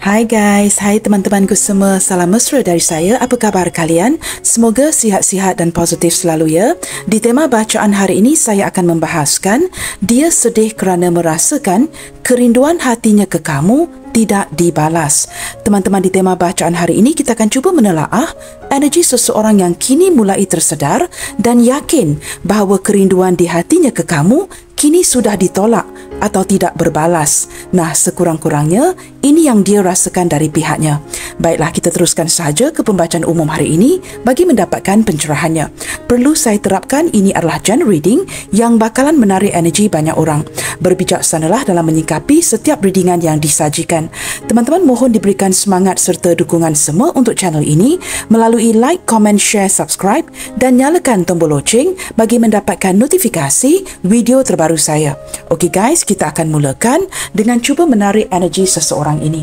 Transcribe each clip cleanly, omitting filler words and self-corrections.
Hai guys, hai teman-temanku semua, salam mesra dari saya. Apa khabar kalian? Semoga sihat-sihat dan positif selalu ya. Di tema bacaan hari ini saya akan membahaskan dia sedih kerana merasakan kerinduan hatinya ke kamu tidak dibalas. Teman-teman, di tema bacaan hari ini kita akan cuba menelaah energi seseorang yang kini mulai tersedar dan yakin bahawa kerinduan di hatinya ke kamu kini sudah ditolak atau tidak berbalas. Nah, sekurang-kurangnya ini yang dia rasakan dari pihaknya. Baiklah, kita teruskan sahaja ke pembacaan umum hari ini bagi mendapatkan pencerahannya. Perlu saya terapkan, ini adalah general reading yang bakalan menarik energi banyak orang. Berbijaksanalah dalam menyikapi setiap readingan yang disajikan. Teman-teman mohon diberikan semangat serta dukungan semua untuk channel ini melalui like, comment, share, subscribe dan nyalakan tombol loceng bagi mendapatkan notifikasi video terbaru saya. Okey guys, kita akan mulakan dengan cuba menarik energi seseorang ini.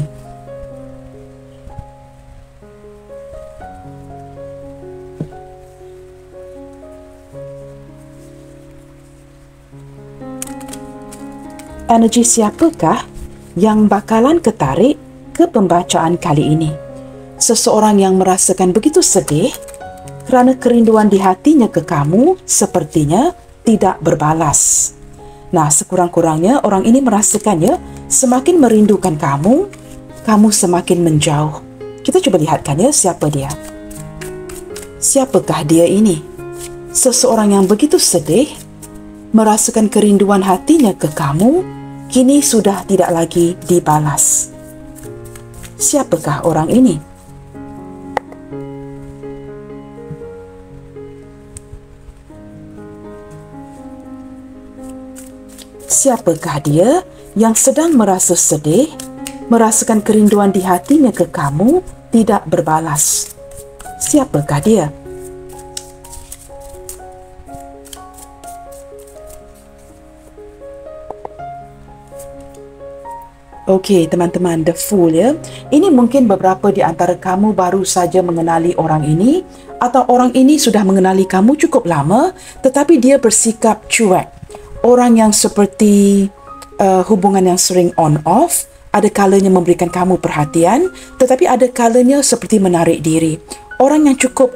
Energi siapakah yang bakalan ketarik ke pembacaan kali ini? Seseorang yang merasakan begitu sedih kerana kerinduan di hatinya ke kamu sepertinya tidak berbalas. Nah, sekurang-kurangnya orang ini merasakannya semakin merindukan kamu, kamu semakin menjauh. Kita cuba lihatkan ya, siapa dia? Siapakah dia ini? Seseorang yang begitu sedih, merasakan kerinduan hatinya ke kamu, kini sudah tidak lagi dibalas. Siapakah orang ini? Siapakah dia yang sedang merasa sedih, merasakan kerinduan di hatinya ke kamu tidak berbalas? Siapakah dia? Okey, teman-teman, The Fool ya. Ini mungkin beberapa di antara kamu baru saja mengenali orang ini atau orang ini sudah mengenali kamu cukup lama tetapi dia bersikap cuek. Orang yang seperti hubungan yang sering on-off, ada kalanya memberikan kamu perhatian, tetapi ada kalanya seperti menarik diri. Orang yang cukup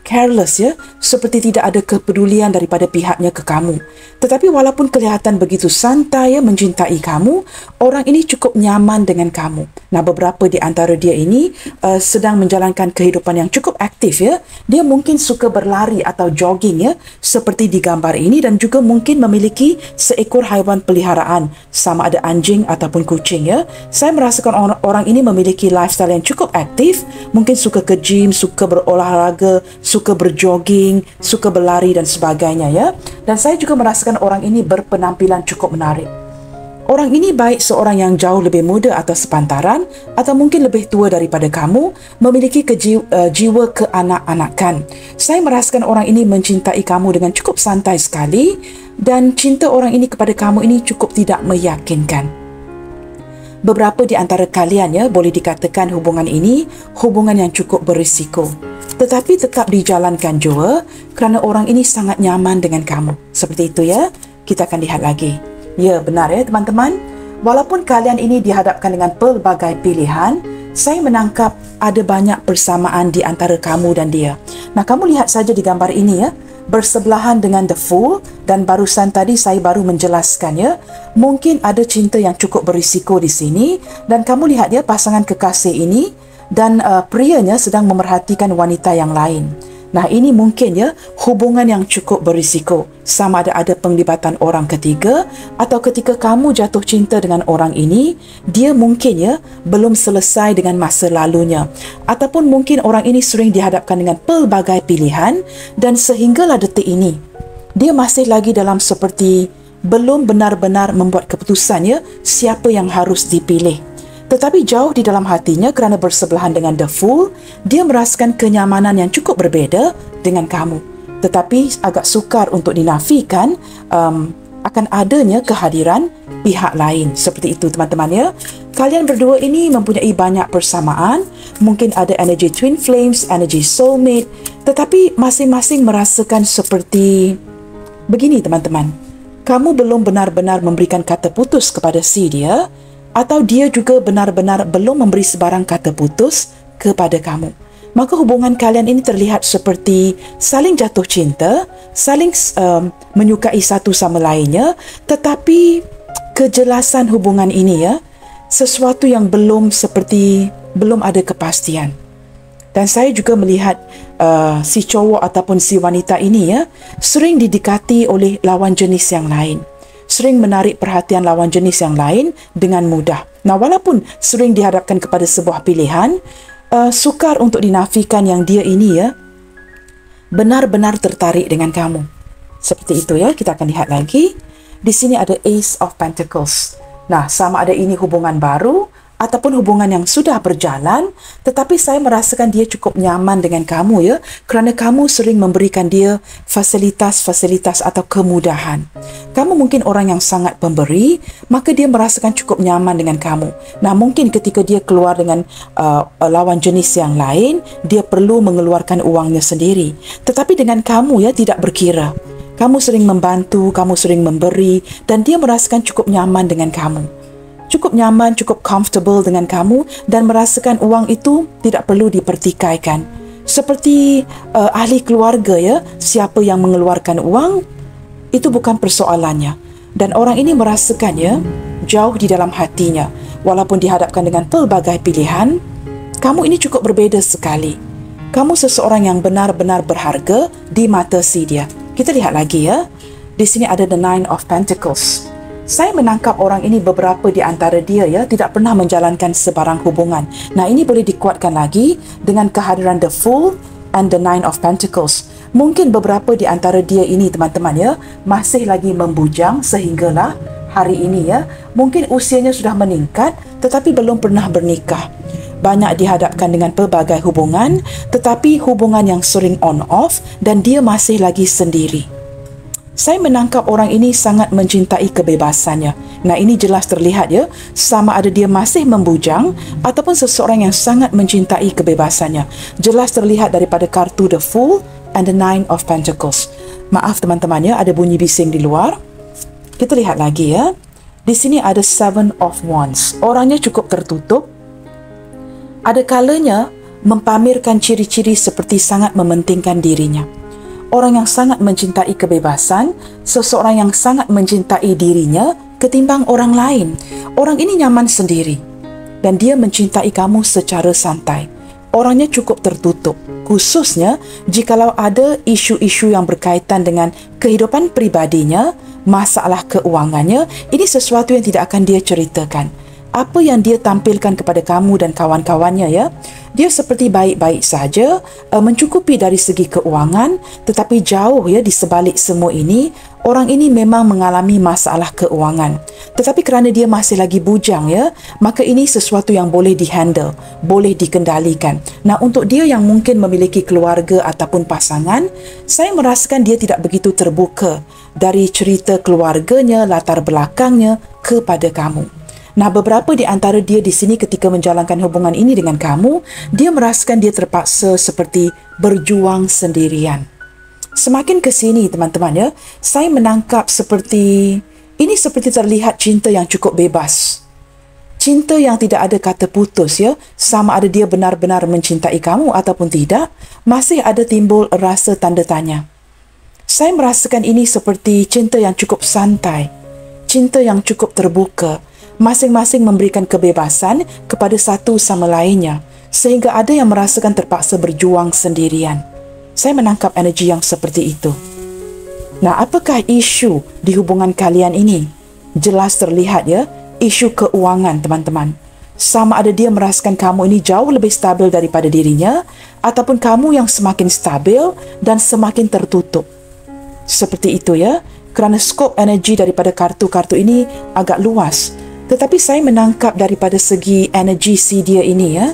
careless ya, seperti tidak ada kepedulian daripada pihaknya ke kamu. Tetapi walaupun kelihatan begitu santai ya, mencintai kamu, orang ini cukup nyaman dengan kamu. Nah, beberapa di antara dia ini sedang menjalankan kehidupan yang cukup aktif ya. Dia mungkin suka berlari atau jogging ya, seperti di gambar ini, dan juga mungkin memiliki seekor haiwan peliharaan, sama ada anjing ataupun kucing ya. Saya merasakan orang ini memiliki lifestyle yang cukup aktif, mungkin suka ke gym, suka berolahraga, suka berjogging, suka berlari dan sebagainya ya. Dan saya juga merasakan orang ini berpenampilan cukup menarik. Orang ini baik seorang yang jauh lebih muda atau sepantaran atau mungkin lebih tua daripada kamu, memiliki jiwa kekanak-anakan. Saya merasakan orang ini mencintai kamu dengan cukup santai sekali dan cinta orang ini kepada kamu ini cukup tidak meyakinkan. Beberapa di antara kalian ya, boleh dikatakan hubungan ini hubungan yang cukup berisiko. Tetapi tetap dijalankan jua kerana orang ini sangat nyaman dengan kamu. Seperti itu ya. Kita akan lihat lagi. Ya, benar ya teman-teman. Walaupun kalian ini dihadapkan dengan pelbagai pilihan, saya menangkap ada banyak persamaan di antara kamu dan dia. Nah, kamu lihat saja di gambar ini ya, bersebelahan dengan The Fool, dan barusan tadi saya baru menjelaskan ya, mungkin ada cinta yang cukup berisiko di sini, dan kamu lihat ya pasangan kekasih ini dan prianya sedang memerhatikan wanita yang lain. Nah, ini mungkin ya hubungan yang cukup berisiko. Sama ada penglibatan orang ketiga atau ketika kamu jatuh cinta dengan orang ini, dia mungkin ya belum selesai dengan masa lalunya. Ataupun mungkin orang ini sering dihadapkan dengan pelbagai pilihan dan sehinggalah detik ini, dia masih lagi dalam seperti belum benar-benar membuat keputusan ya siapa yang harus dipilih. Tetapi jauh di dalam hatinya kerana bersebelahan dengan The Fool, dia merasakan kenyamanan yang cukup berbeza dengan kamu. Tetapi agak sukar untuk dinafikan akan adanya kehadiran pihak lain. Seperti itu teman-teman ya. Kalian berdua ini mempunyai banyak persamaan. Mungkin ada energy twin flames, energy soulmate. Tetapi masing-masing merasakan seperti begini teman-teman. Kamu belum benar-benar memberikan kata putus kepada si dia, atau dia juga benar-benar belum memberi sebarang kata putus kepada kamu, maka hubungan kalian ini terlihat seperti saling jatuh cinta, saling menyukai satu sama lainnya, tetapi kejelasan hubungan ini ya, sesuatu yang belum ada kepastian. Dan saya juga melihat si cowok ataupun si wanita ini ya, sering didekati oleh lawan jenis yang lain, sering menarik perhatian lawan jenis yang lain dengan mudah. Nah, walaupun sering dihadapkan kepada sebuah pilihan, sukar untuk dinafikan yang dia ini ya benar-benar tertarik dengan kamu. Seperti itu ya, kita akan lihat lagi. Di sini ada Ace of Pentacles. Nah, sama ada ini hubungan baru ataupun hubungan yang sudah berjalan, tetapi saya merasakan dia cukup nyaman dengan kamu ya, kerana kamu sering memberikan dia fasilitas-fasilitas atau kemudahan. Kamu mungkin orang yang sangat pemberi, maka dia merasakan cukup nyaman dengan kamu. Nah, mungkin ketika dia keluar dengan lawan jenis yang lain, dia perlu mengeluarkan uangnya sendiri. Tetapi dengan kamu ya, tidak berkira. Kamu sering membantu, kamu sering memberi, dan dia merasakan cukup nyaman dengan kamu. Cukup nyaman, cukup comfortable dengan kamu, dan merasakan uang itu tidak perlu dipertikaikan. Seperti ahli keluarga ya, siapa yang mengeluarkan uang, itu bukan persoalannya. Dan orang ini merasakannya jauh di dalam hatinya. Walaupun dihadapkan dengan pelbagai pilihan, kamu ini cukup berbeza sekali. Kamu seseorang yang benar-benar berharga di mata si dia. Kita lihat lagi ya. Di sini ada the Nine of Pentacles. Saya menangkap orang ini beberapa di antara dia ya tidak pernah menjalankan sebarang hubungan. Nah, ini boleh dikuatkan lagi dengan kehadiran the Fool and the Nine of Pentacles. Mungkin beberapa di antara dia ini teman-teman ya masih lagi membujang sehinggalah hari ini ya. Mungkin usianya sudah meningkat tetapi belum pernah bernikah. Banyak dihadapkan dengan pelbagai hubungan, tetapi hubungan yang sering on off dan dia masih lagi sendiri. Saya menangkap orang ini sangat mencintai kebebasannya. Nah, ini jelas terlihat ya, sama ada dia masih membujang ataupun seseorang yang sangat mencintai kebebasannya. Jelas terlihat daripada kartu the Fool and the Nine of Pentacles. Maaf teman-teman ya, ada bunyi bising di luar. Kita lihat lagi ya. Di sini ada Seven of Wands. Orangnya cukup tertutup. Ada kalanya mempamerkan ciri-ciri seperti sangat mementingkan dirinya. Orang yang sangat mencintai kebebasan, seseorang yang sangat mencintai dirinya ketimbang orang lain. Orang ini nyaman sendiri dan dia mencintai kamu secara santai. Orangnya cukup tertutup, khususnya jikalau ada isu-isu yang berkaitan dengan kehidupan pribadinya, masalah keuangannya, ini sesuatu yang tidak akan dia ceritakan. Apa yang dia tampilkan kepada kamu dan kawan-kawannya ya, dia seperti baik-baik saja, mencukupi dari segi keuangan, tetapi jauh ya di sebalik semua ini, orang ini memang mengalami masalah keuangan. Tetapi kerana dia masih lagi bujang ya, maka ini sesuatu yang boleh dihandle, boleh dikendalikan. Nah, untuk dia yang mungkin memiliki keluarga ataupun pasangan, saya merasakan dia tidak begitu terbuka dari cerita keluarganya, latar belakangnya kepada kamu. Nah, beberapa di antara dia di sini ketika menjalankan hubungan ini dengan kamu, dia merasakan dia terpaksa seperti berjuang sendirian. Semakin ke sini teman-teman ya, saya menangkap seperti terlihat cinta yang cukup bebas. Cinta yang tidak ada kata putus ya, sama ada dia benar-benar mencintai kamu ataupun tidak, masih ada timbul rasa tanda tanya. Saya merasakan ini seperti cinta yang cukup santai, cinta yang cukup terbuka. Masing-masing memberikan kebebasan kepada satu sama lainnya, sehingga ada yang merasakan terpaksa berjuang sendirian. Saya menangkap energi yang seperti itu. Nah, apakah isu di hubungan kalian ini? Jelas terlihat ya, isu keuangan teman-teman. Sama ada dia merasakan kamu ini jauh lebih stabil daripada dirinya, ataupun kamu yang semakin stabil dan semakin tertutup. Seperti itu ya, kerana skop energi daripada kartu-kartu ini agak luas. Tetapi saya menangkap daripada segi energi si dia ini ya.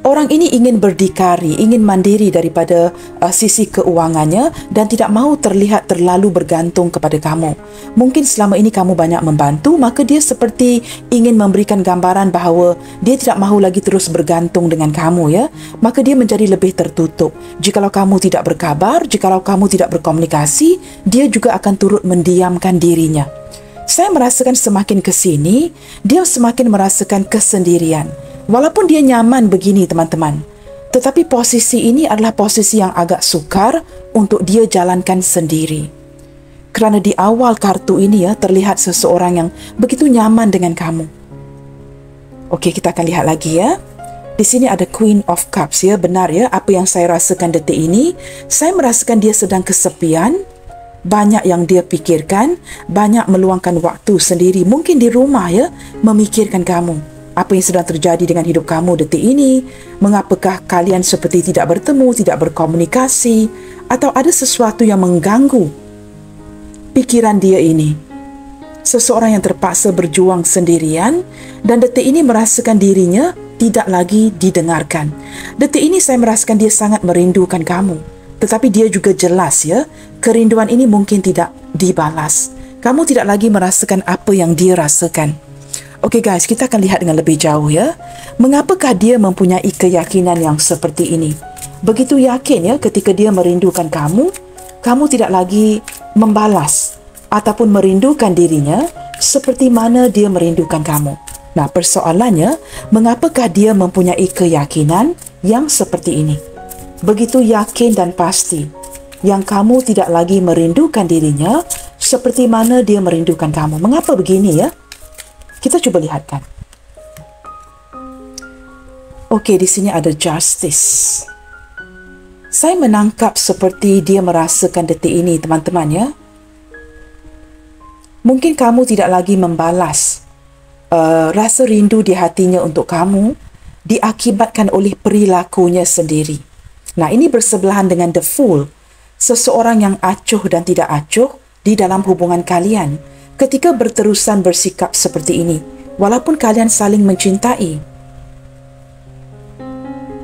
Orang ini ingin berdikari, ingin mandiri daripada sisi keuangannya dan tidak mahu terlihat terlalu bergantung kepada kamu. Mungkin selama ini kamu banyak membantu, maka dia seperti ingin memberikan gambaran bahawa dia tidak mahu lagi terus bergantung dengan kamu ya. Maka dia menjadi lebih tertutup. Jikalau kamu tidak berkabar, jikalau kamu tidak berkomunikasi, dia juga akan turut mendiamkan dirinya. Saya merasakan semakin ke sini, dia semakin merasakan kesendirian. Walaupun dia nyaman begini teman-teman, tetapi posisi ini adalah posisi yang agak sukar untuk dia jalankan sendiri. Kerana di awal kartu ini ya, terlihat seseorang yang begitu nyaman dengan kamu. Okey, kita akan lihat lagi ya. Di sini ada Queen of Cups ya, benar ya apa yang saya rasakan detik ini. Saya merasakan dia sedang kesepian, banyak yang dia pikirkan, banyak meluangkan waktu sendiri, mungkin di rumah ya, memikirkan kamu. Apa yang sedang terjadi dengan hidup kamu detik ini? Mengapakah kalian seperti tidak bertemu, tidak berkomunikasi, atau ada sesuatu yang mengganggu pikiran dia ini? Seseorang yang terpaksa berjuang sendirian dan detik ini merasakan dirinya tidak lagi didengarkan. Detik ini saya merasakan dia sangat merindukan kamu. Tetapi dia juga jelas ya, kerinduan ini mungkin tidak dibalas. Kamu tidak lagi merasakan apa yang dia rasakan. Okey guys, kita akan lihat dengan lebih jauh ya. Mengapakah dia mempunyai keyakinan yang seperti ini? Begitu yakin ya ketika dia merindukan kamu, kamu tidak lagi membalas ataupun merindukan dirinya seperti mana dia merindukan kamu. Nah, persoalannya, mengapakah dia mempunyai keyakinan yang seperti ini? Begitu yakin dan pasti yang kamu tidak lagi merindukan dirinya seperti mana dia merindukan kamu. Mengapa begini ya? Kita cuba lihatkan. Okey, di sini ada Justice. Saya menangkap seperti dia merasakan detik ini, teman-teman ya. Mungkin kamu tidak lagi membalas rasa rindu di hatinya untuk kamu diakibatkan oleh perilakunya sendiri. Nah, ini bersebelahan dengan The Fool, seseorang yang acuh dan tidak acuh di dalam hubungan kalian ketika berterusan bersikap seperti ini, walaupun kalian saling mencintai.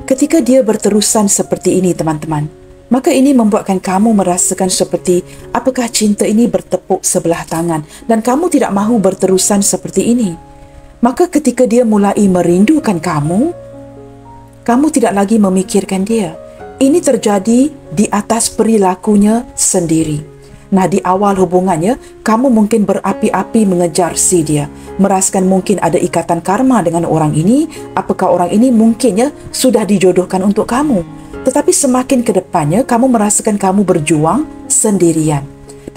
Ketika dia berterusan seperti ini, teman-teman, maka ini membuatkan kamu merasakan seperti apakah cinta ini bertepuk sebelah tangan dan kamu tidak mahu berterusan seperti ini. Maka ketika dia mulai merindukan kamu, kamu tidak lagi memikirkan dia. Ini terjadi di atas perilakunya sendiri. Nah, di awal hubungannya, kamu mungkin berapi-api mengejar si dia. Merasakan mungkin ada ikatan karma dengan orang ini. Apakah orang ini mungkinnya sudah dijodohkan untuk kamu. Tetapi semakin ke depannya, kamu merasakan kamu berjuang sendirian.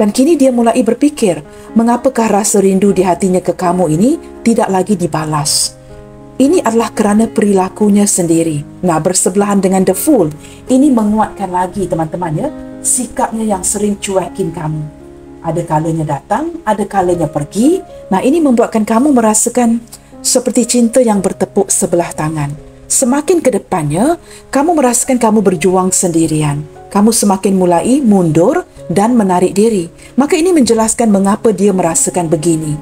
Dan kini dia mulai berfikir, mengapakah rasa rindu di hatinya ke kamu ini tidak lagi dibalas. Ini adalah kerana perilakunya sendiri. Nah, bersebelahan dengan The Fool, ini menguatkan lagi teman-teman ya, sikapnya yang sering cuekin kamu. Ada kalanya datang, ada kalanya pergi. Nah, ini membuatkan kamu merasakan seperti cinta yang bertepuk sebelah tangan. Semakin ke depannya, kamu merasakan kamu berjuang sendirian. Kamu semakin mulai mundur dan menarik diri. Maka ini menjelaskan mengapa dia merasakan begini.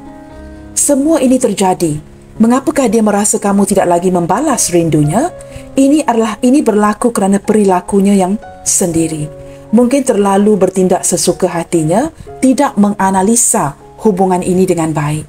Semua ini terjadi. Mengapakah dia merasa kamu tidak lagi membalas rindunya? Ini berlaku kerana perilakunya yang sendiri. Mungkin terlalu bertindak sesuka hatinya, tidak menganalisa hubungan ini dengan baik.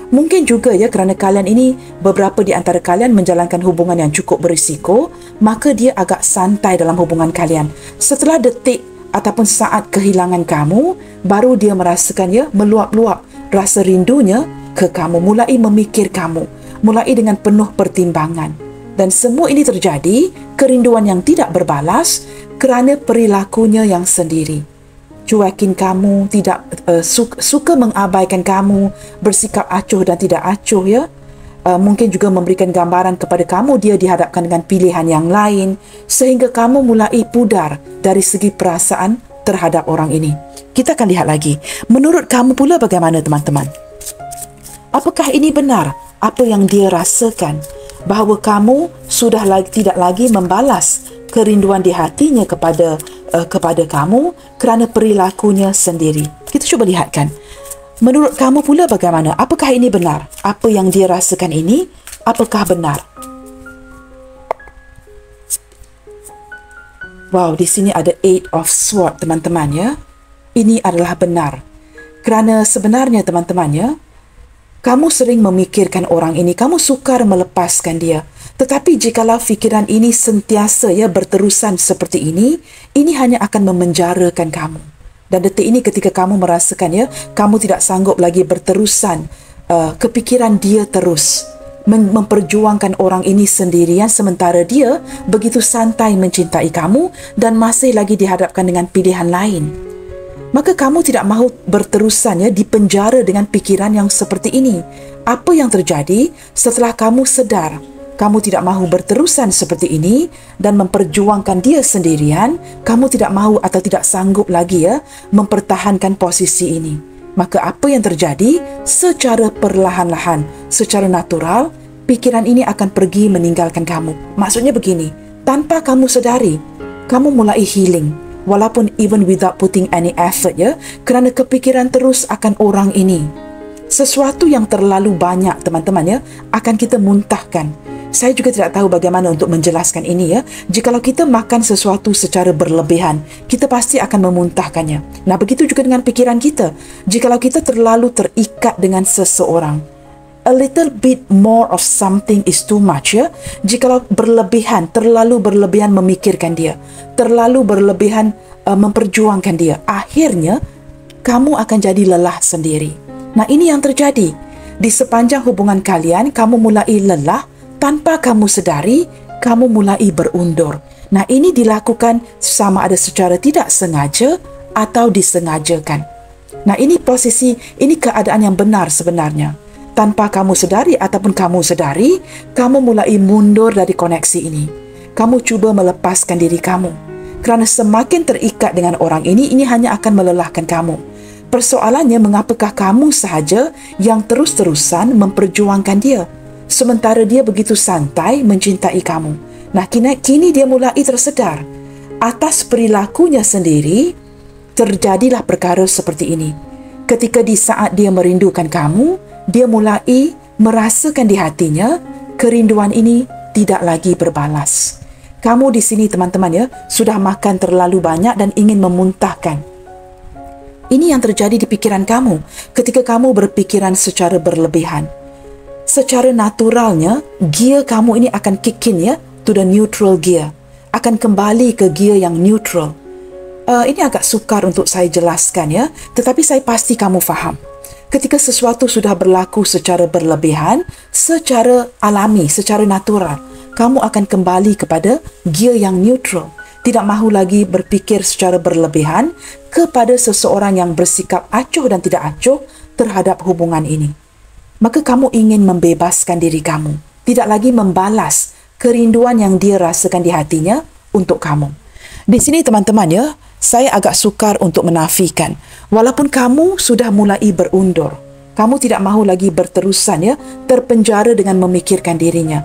Mungkin juga ya kerana kalian ini, beberapa di antara kalian menjalankan hubungan yang cukup berisiko, maka dia agak santai dalam hubungan kalian. Setelah detik ataupun saat kehilangan kamu, baru dia merasakan ya meluap-luap rasa rindunya ke kamu, mulai memikir kamu, mulai dengan penuh pertimbangan. Dan semua ini terjadi, kerinduan yang tidak berbalas kerana perilakunya yang sendiri. Cuekin kamu, tidak suka mengabaikan kamu, bersikap acuh dan tidak acuh ya. Mungkin juga memberikan gambaran kepada kamu dia dihadapkan dengan pilihan yang lain sehingga kamu mulai pudar dari segi perasaan terhadap orang ini. Kita akan lihat lagi. Menurut kamu pula bagaimana teman-teman? Apakah ini benar apa yang dia rasakan? Bahawa kamu sudah tidak lagi membalas kerinduan di hatinya kepada kamu kerana perilakunya sendiri. Kita cuba lihatkan. Menurut kamu pula bagaimana? Apakah ini benar? Apa yang dia rasakan ini, apakah benar? Wow, di sini ada Eight of Swords, teman-teman ya. Ini adalah benar. Kerana sebenarnya, teman-teman ya, kamu sering memikirkan orang ini, kamu sukar melepaskan dia. Tetapi jikalau fikiran ini sentiasa ya berterusan seperti ini hanya akan memenjarakan kamu. Dan detik ini ketika kamu merasakan ya, kamu tidak sanggup lagi berterusan, kepikiran dia terus memperjuangkan orang ini sendirian sementara dia begitu santai mencintai kamu dan masih lagi dihadapkan dengan pilihan lain. Maka kamu tidak mahu berterusan ya dipenjara dengan pikiran yang seperti ini. Apa yang terjadi setelah kamu sedar kamu tidak mahu berterusan seperti ini dan memperjuangkan dia sendirian, kamu tidak mahu atau tidak sanggup lagi ya mempertahankan posisi ini. Maka apa yang terjadi? Secara perlahan-lahan, secara natural, pikiran ini akan pergi meninggalkan kamu. Maksudnya begini, tanpa kamu sedari, kamu mulai healing. Walaupun even without putting any effort ya, kerana kepikiran terus akan orang ini. Sesuatu yang terlalu banyak teman-teman ya, akan kita muntahkan. Saya juga tidak tahu bagaimana untuk menjelaskan ini ya. Jikalau kita makan sesuatu secara berlebihan, kita pasti akan memuntahkannya. Nah, begitu juga dengan pikiran kita. Jikalau kita terlalu terikat dengan seseorang, a little bit more of something is too much ya. Jikalau berlebihan, terlalu berlebihan memikirkan dia, terlalu berlebihan memperjuangkan dia, akhirnya kamu akan jadi lelah sendiri. Nah, ini yang terjadi. Di sepanjang hubungan kalian, kamu mulai lelah, tanpa kamu sedari, kamu mulai berundur. Nah, ini dilakukan sama ada secara tidak sengaja atau disengajakan. Nah, ini posisi, ini keadaan yang benar sebenarnya. Tanpa kamu sedari ataupun kamu sedari, kamu mulai mundur dari koneksi ini. Kamu cuba melepaskan diri kamu. Kerana semakin terikat dengan orang ini hanya akan melelahkan kamu. Persoalannya, mengapakah kamu sahaja yang terus-terusan memperjuangkan dia, sementara dia begitu santai mencintai kamu. Nah, kini dia mulai tersedar. Atas perilakunya sendiri, terjadilah perkara seperti ini. Ketika di saat dia merindukan kamu, dia mulai merasakan di hatinya, kerinduan ini tidak lagi berbalas. Kamu di sini teman-teman ya, sudah makan terlalu banyak dan ingin memuntahkan. Ini yang terjadi di pikiran kamu ketika kamu berpikiran secara berlebihan. Secara naturalnya, gear kamu ini akan kick in ya, to the neutral gear. Akan kembali ke gear yang neutral. Ini agak sukar untuk saya jelaskan ya, tetapi saya pasti kamu faham. Ketika sesuatu sudah berlaku secara berlebihan, secara alami, secara natural, kamu akan kembali kepada gear yang neutral. Tidak mahu lagi berfikir secara berlebihan kepada seseorang yang bersikap acuh dan tidak acuh terhadap hubungan ini. Maka kamu ingin membebaskan diri kamu, tidak lagi membalas kerinduan yang dia rasakan di hatinya untuk kamu. Di sini teman-teman ya, saya agak sukar untuk menafikan. Walaupun kamu sudah mulai berundur, kamu tidak mahu lagi berterusan ya, terpenjara dengan memikirkan dirinya.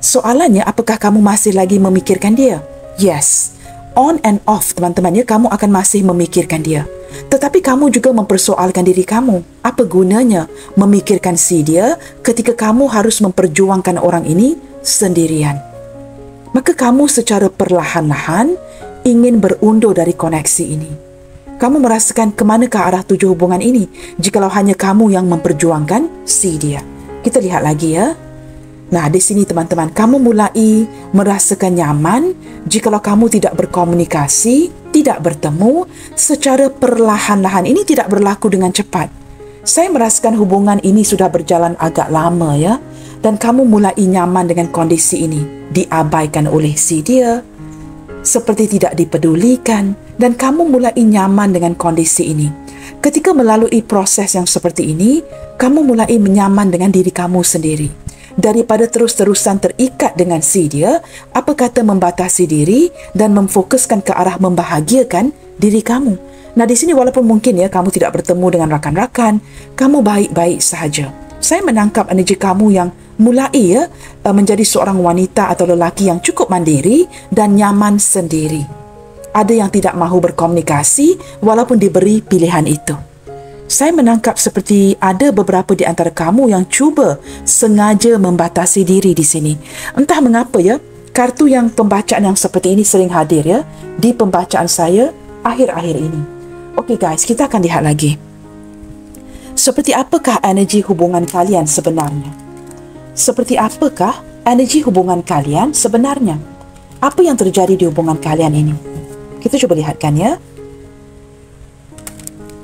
Soalannya, apakah kamu masih lagi memikirkan dia? Yes, on and off teman-teman ya, kamu akan masih memikirkan dia. Tetapi kamu juga mempersoalkan diri kamu. Apa gunanya memikirkan si dia ketika kamu harus memperjuangkan orang ini sendirian? Maka kamu secara perlahan-lahan ingin berundur dari koneksi ini. Kamu merasakan kemana ke arah tuju hubungan ini jikalau hanya kamu yang memperjuangkan si dia. Kita lihat lagi ya. Nah, di sini teman-teman, kamu mulai merasakan nyaman jikalau kamu tidak berkomunikasi, tidak bertemu secara perlahan-lahan. Ini tidak berlaku dengan cepat. Saya merasakan hubungan ini sudah berjalan agak lama ya, dan kamu mulai nyaman dengan kondisi ini. Diabaikan oleh si dia, seperti tidak dipedulikan, dan kamu mulai nyaman dengan kondisi ini. Ketika melalui proses yang seperti ini, kamu mulai menyaman dengan diri kamu sendiri. Daripada terus-terusan terikat dengan si dia, apa kata membatasi diri dan memfokuskan ke arah membahagiakan diri kamu. Nah, di sini walaupun mungkin ya kamu tidak bertemu dengan rakan-rakan, kamu baik-baik sahaja. Saya menangkap energi kamu yang mulai ya menjadi seorang wanita atau lelaki yang cukup mandiri dan nyaman sendiri. Ada yang tidak mahu berkomunikasi walaupun diberi pilihan itu. Saya menangkap seperti ada beberapa di antara kamu yang cuba sengaja membatasi diri di sini. Entah mengapa ya, kartu yang pembacaan yang seperti ini sering hadir ya di pembacaan saya akhir-akhir ini. Okey guys, kita akan lihat lagi. Seperti apakah energi hubungan kalian sebenarnya? Seperti apakah energi hubungan kalian sebenarnya? Apa yang terjadi di hubungan kalian ini? Kita coba lihatkan ya.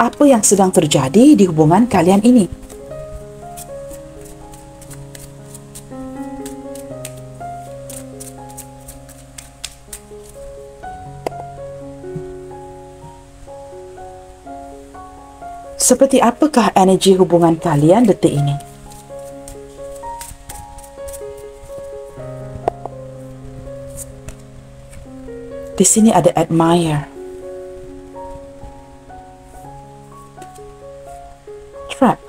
apa yang sedang terjadi di hubungan kalian ini. Seperti apakah energi hubungan kalian detik ini? Di sini ada admire, trap,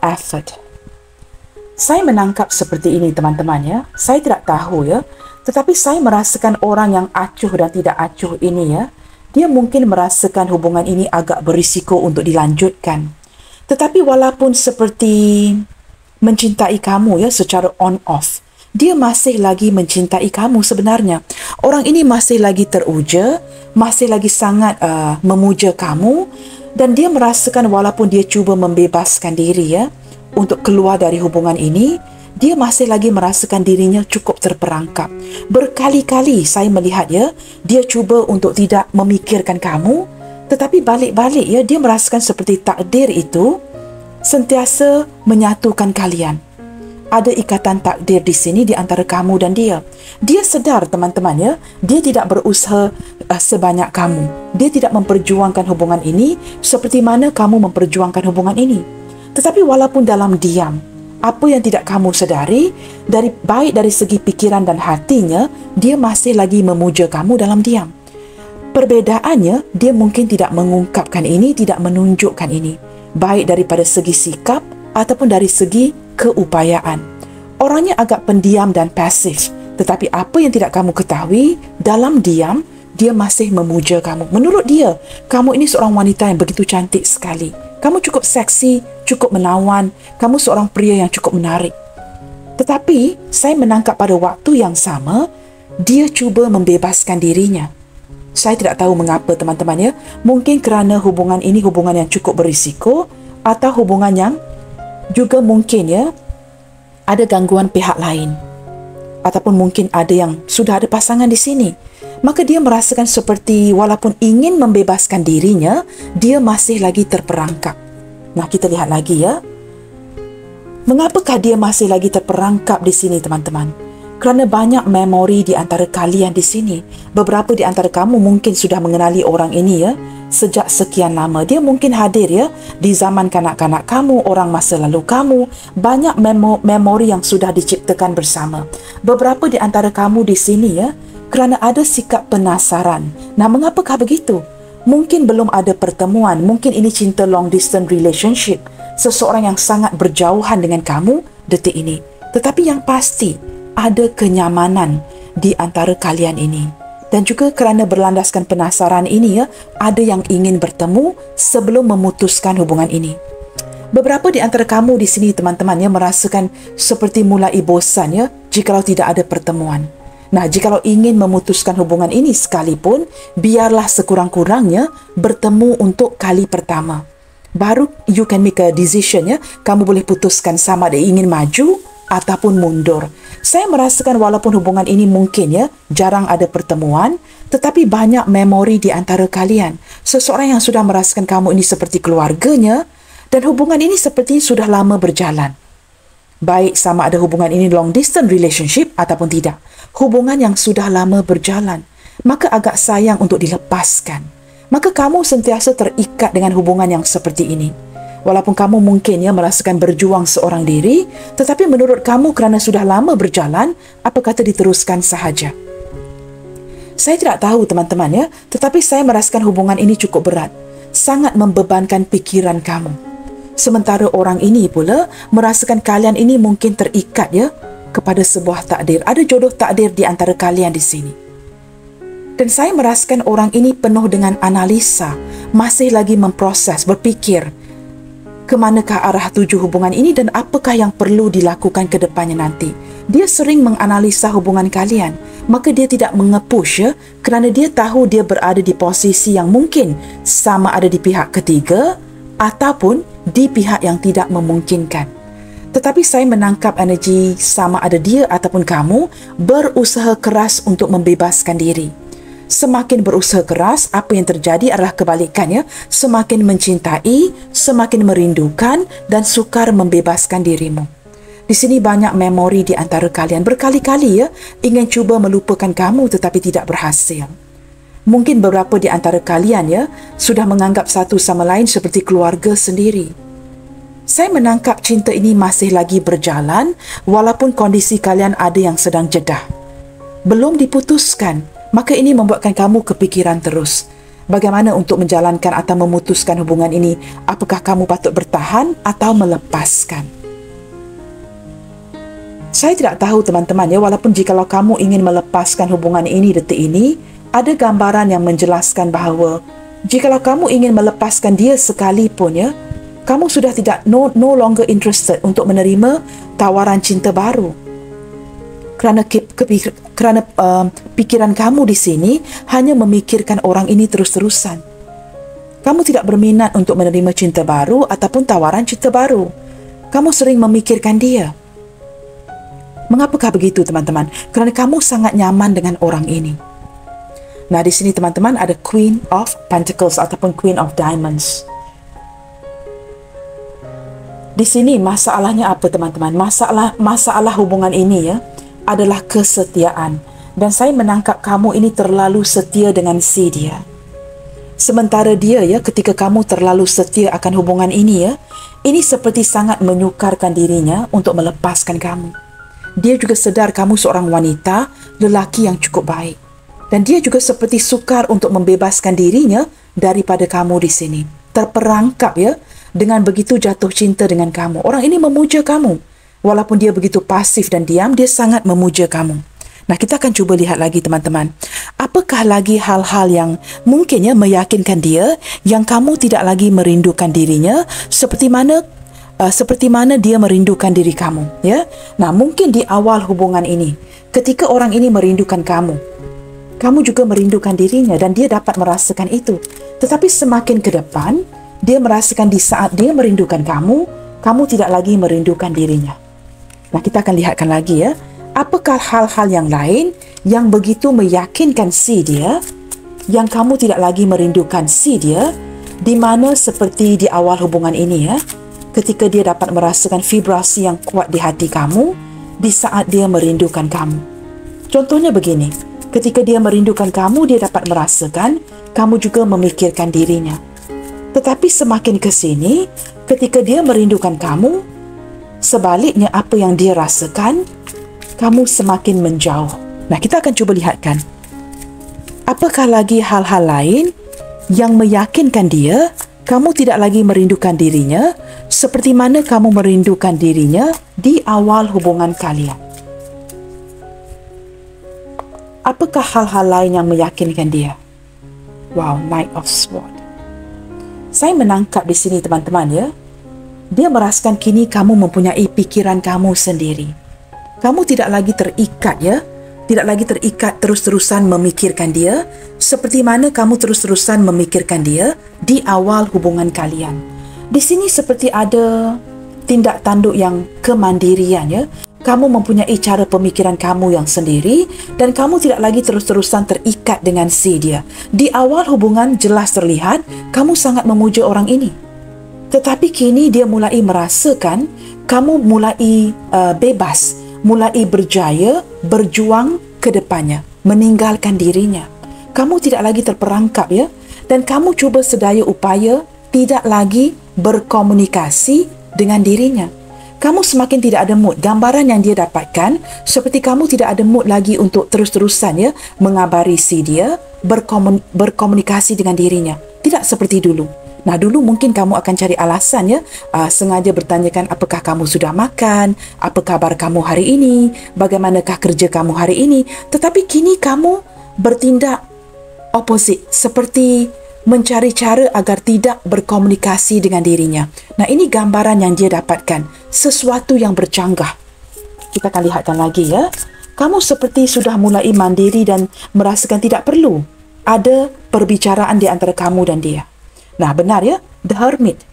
effort. Saya menangkap seperti ini teman-teman ya. Saya tidak tahu ya, tetapi saya merasakan orang yang acuh dan tidak acuh ini ya, dia mungkin merasakan hubungan ini agak berisiko untuk dilanjutkan. Tetapi walaupun seperti mencintai kamu ya secara on off, dia masih lagi mencintai kamu sebenarnya. Orang ini masih lagi teruja, masih lagi sangat memuja kamu, dan dia merasakan walaupun dia cuba membebaskan diri ya untuk keluar dari hubungan ini, dia masih lagi merasakan dirinya cukup terperangkap. Berkali-kali saya melihat ya, dia cuba untuk tidak memikirkan kamu, tetapi balik-balik ya, dia merasakan seperti takdir itu sentiasa menyatukan kalian. Ada ikatan takdir di sini di antara kamu dan dia. Dia sedar teman-teman ya, dia tidak berusaha sebanyak kamu. Dia tidak memperjuangkan hubungan ini seperti mana kamu memperjuangkan hubungan ini. Tetapi walaupun dalam diam, apa yang tidak kamu sedari, baik dari segi pikiran dan hatinya, dia masih lagi memuja kamu dalam diam. Perbedaannya, dia mungkin tidak mengungkapkan ini, tidak menunjukkan ini, baik daripada segi sikap ataupun dari segi keupayaan. Orangnya agak pendiam dan pasif, tetapi apa yang tidak kamu ketahui, dalam diam, dia masih memuja kamu. Menurut dia, kamu ini seorang wanita yang begitu cantik sekali. Kamu cukup seksi, cukup menawan, kamu seorang pria yang cukup menarik. Tetapi, saya menangkap pada waktu yang sama, dia cuba membebaskan dirinya. Saya tidak tahu mengapa teman-teman ya. Mungkin kerana hubungan ini hubungan yang cukup berisiko, atau hubungan yang juga mungkin ya ada gangguan pihak lain, ataupun mungkin ada yang sudah ada pasangan di sini. Maka dia merasakan seperti walaupun ingin membebaskan dirinya, dia masih lagi terperangkap. Nah, kita lihat lagi ya. Mengapakah dia masih lagi terperangkap di sini teman-teman? Kerana banyak memori di antara kalian di sini. Beberapa di antara kamu mungkin sudah mengenali orang ini ya sejak sekian lama. Dia mungkin hadir ya di zaman kanak-kanak kamu, orang masa lalu kamu. Banyak memori yang sudah diciptakan bersama. Beberapa di antara kamu di sini ya, kerana ada sikap penasaran. Nah, mengapakah begitu? Mungkin belum ada pertemuan, mungkin ini cinta long distance relationship. Seseorang yang sangat berjauhan dengan kamu detik ini. Tetapi yang pasti, ada kenyamanan di antara kalian ini. Dan juga kerana berlandaskan penasaran ini ya, ada yang ingin bertemu sebelum memutuskan hubungan ini. Beberapa di antara kamu di sini teman-teman ya merasakan seperti mulai bosan ya jikalau tidak ada pertemuan. Nah, jikalau ingin memutuskan hubungan ini sekalipun, biarlah sekurang-kurangnya bertemu untuk kali pertama. Baru you can make a decision ya, kamu boleh putuskan sama ada ingin maju ataupun mundur. Saya merasakan walaupun hubungan ini mungkin ya jarang ada pertemuan, tetapi banyak memori di antara kalian. Seseorang yang sudah merasakan kamu ini seperti keluarganya, dan hubungan ini seperti sudah lama berjalan. Baik sama ada hubungan ini long distance relationship ataupun tidak. Hubungan yang sudah lama berjalan, maka agak sayang untuk dilepaskan. Maka kamu sentiasa terikat dengan hubungan yang seperti ini. Walaupun kamu mungkin ya merasakan berjuang seorang diri, tetapi menurut kamu kerana sudah lama berjalan, apa kata diteruskan sahaja. Saya tidak tahu teman-teman ya, tetapi saya merasakan hubungan ini cukup berat. Sangat membebankan pikiran kamu. Sementara orang ini pula merasakan kalian ini mungkin terikat ya kepada sebuah takdir. Ada jodoh takdir di antara kalian di sini. Dan saya merasakan orang ini penuh dengan analisa, masih lagi memproses, berfikir, ke manakah arah tuju hubungan ini dan apakah yang perlu dilakukan ke depannya nanti. Dia sering menganalisa hubungan kalian, maka dia tidak mengepush ya, kerana dia tahu dia berada di posisi yang mungkin sama ada di pihak ketiga ataupun di pihak yang tidak memungkinkan. Tetapi saya menangkap energi sama ada dia ataupun kamu berusaha keras untuk membebaskan diri. Semakin berusaha keras, apa yang terjadi adalah kebalikannya. Semakin mencintai, semakin merindukan dan sukar membebaskan dirimu. Di sini banyak memori di antara kalian. Berkali-kali ingin cuba melupakan kamu tetapi tidak berhasil. Mungkin beberapa di antara kalian sudah menganggap satu sama lain seperti keluarga sendiri. Saya menangkap cinta ini masih lagi berjalan walaupun kondisi kalian ada yang sedang jedah. Belum diputuskan, maka ini membuatkan kamu kepikiran terus. Bagaimana untuk menjalankan atau memutuskan hubungan ini? Apakah kamu patut bertahan atau melepaskan? Saya tidak tahu teman-teman walaupun jikalau kamu ingin melepaskan hubungan ini detik ini, ada gambaran yang menjelaskan bahawa jikalau kamu ingin melepaskan dia sekalipun kamu sudah tidak no longer interested untuk menerima tawaran cinta baru. Kerana pikiran kamu di sini hanya memikirkan orang ini terus-terusan. Kamu tidak berminat untuk menerima cinta baru ataupun tawaran cinta baru. Kamu sering memikirkan dia. Mengapakah begitu teman-teman? Kerana kamu sangat nyaman dengan orang ini. Nah, di sini teman-teman ada Queen of Pentacles ataupun Queen of Diamonds. Di sini masalahnya apa teman-teman? Masalah hubungan ini adalah kesetiaan. Dan saya menangkap kamu ini terlalu setia dengan si dia. Sementara dia ketika kamu terlalu setia akan hubungan ini ini seperti sangat menyukarkan dirinya untuk melepaskan kamu. Dia juga sedar kamu seorang wanita, lelaki yang cukup baik. Dan dia juga seperti sukar untuk membebaskan dirinya daripada kamu di sini. Terperangkap dengan begitu jatuh cinta dengan kamu. Orang ini memuja kamu. Walaupun dia begitu pasif dan diam, dia sangat memuja kamu. Nah, kita akan cuba lihat lagi teman-teman. Apakah lagi hal-hal yang mungkin meyakinkan dia yang kamu tidak lagi merindukan dirinya seperti mana dia merindukan diri kamu. Nah, mungkin di awal hubungan ini, ketika orang ini merindukan kamu, kamu juga merindukan dirinya dan dia dapat merasakan itu. Tetapi semakin ke depan, dia merasakan di saat dia merindukan kamu, kamu tidak lagi merindukan dirinya. Nah, kita akan lihatkan lagi apakah hal-hal yang lain yang begitu meyakinkan si dia, yang kamu tidak lagi merindukan si dia, di mana seperti di awal hubungan ini ketika dia dapat merasakan vibrasi yang kuat di hati kamu, di saat dia merindukan kamu. Contohnya begini, ketika dia merindukan kamu, dia dapat merasakan kamu juga memikirkan dirinya. Tetapi semakin ke sini, ketika dia merindukan kamu, sebaliknya apa yang dia rasakan, kamu semakin menjauh. Nah, kita akan cuba lihatkan. Apakah lagi hal-hal lain yang meyakinkan dia, kamu tidak lagi merindukan dirinya, seperti mana kamu merindukan dirinya di awal hubungan kalian? Apakah hal-hal lain yang meyakinkan dia? Wow, Knight of Swords. Saya menangkap di sini teman-teman dia merasakan kini kamu mempunyai pikiran kamu sendiri. Kamu tidak lagi terikat tidak lagi terikat terus-terusan memikirkan dia seperti mana kamu terus-terusan memikirkan dia di awal hubungan kalian. Di sini seperti ada tindak tanduk yang kemandirian Kamu mempunyai cara pemikiran kamu yang sendiri dan kamu tidak lagi terus-terusan terikat dengan si dia. Di awal hubungan jelas terlihat kamu sangat memuja orang ini. Tetapi kini dia mulai merasakan kamu mulai bebas, mulai berjaya, berjuang ke depannya, meninggalkan dirinya. Kamu tidak lagi terperangkap dan kamu cuba sedaya upaya tidak lagi berkomunikasi dengan dirinya. Kamu semakin tidak ada mood. Gambaran yang dia dapatkan seperti kamu tidak ada mood lagi untuk terus-terusan mengabari si dia, berkomunikasi dengan dirinya. Tidak seperti dulu. Nah, dulu mungkin kamu akan cari alasan sengaja bertanyakan apakah kamu sudah makan, apa kabar kamu hari ini, bagaimanakah kerja kamu hari ini. Tetapi kini kamu bertindak opposite, seperti mencari cara agar tidak berkomunikasi dengan dirinya. Nah, ini gambaran yang dia dapatkan. Sesuatu yang bercanggah. Kita akan lihatkan lagi Kamu seperti sudah mulai mandiri dan merasakan tidak perlu ada perbicaraan di antara kamu dan dia. Nah, benar The Hermit.